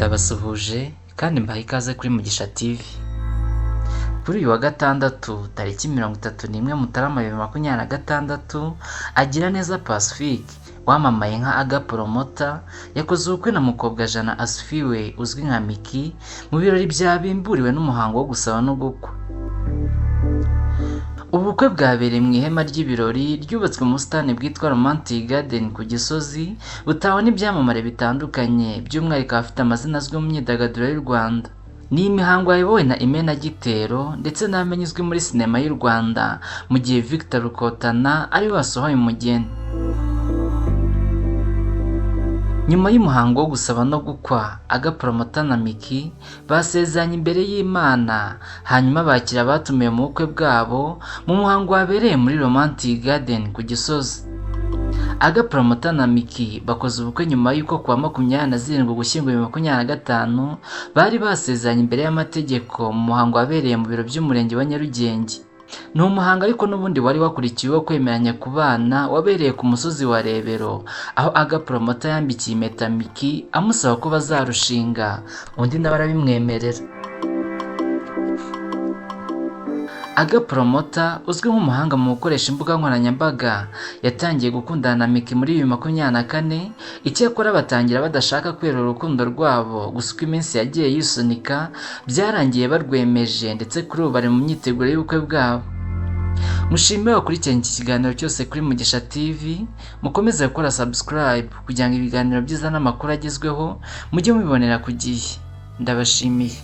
Ndabasuhuje kandi mbaha ikaze kuri Mugisha TV. Kuri uyu wa gatandatu tariki 31 Mutarama 2026, Agiraneza Pacifique wamamaye nka Aga Promoter yakoze ubukwe na mukobwa Jana Asifiwe uzwi nka Micky mu birori byabimburiwe n'umuhango wo gusaba no gukwa. Ubukwe bwabereye mu ihema ry'ibirori ryubatswe mu busitani bwitwa Romantic Garden ku Gisozi, butawe n'ibyamamare bitandukanye by'umwihariko abafite amazina azwi mu myidagaduro y'u Rwanda. Ni imihango yayobowe na Imena Gitero ndetse n'abamenyi uzwi muri sinema y'u Rwanda, mu gihe Victor Rukotana ari we wasohoye umugeni. Nyuma y'umuhango wo gusaba no gukwa, Aga Promoter na Micky basezeranye imbere y'Imana, hanyuma bakira abatumiwe mu bukwe bwabo mu muhango wabereye muri Romantic Garden ku Gisozi. Aga Promoter na Micky bakoze ubukwe nyuma y'uko kuwa 27 Ugushyingo 2025 bari basezeranye imbere y'amategeko mu muhango wabereye mu biro by'umurenge wa Nyarugenge. Ni umuhango ariko n'ubundi wari wakurikiweho kwemeranya ku bana wabereye ku musozi wa Rebero, aho Aga Promoter yambikiye impeta Micky amusaba ko bazarushinga, undi nawe arabimwemerera. Aga Promoter uzwi nk'umuhanga mu gukoresha imbuga nkoranyambaga yatangiye gukundana na Micky muri 2024, icyakora batangira badashaka kwera urukundo rwabo, gusa uko iminsi yagiye yisunika byarangiye barwemeje, ndetse kuri ubu bari mu myiteguro y'ubukwe bwabo. Mushimire wakurikiranye iki kiganiro cyose kuri Mugisha TV, mukomeze gukora subscribe kugira ngo ibiganiro byiza n'amakuru agezweho mujye mubibonera ku gihe. Ndabashimiye.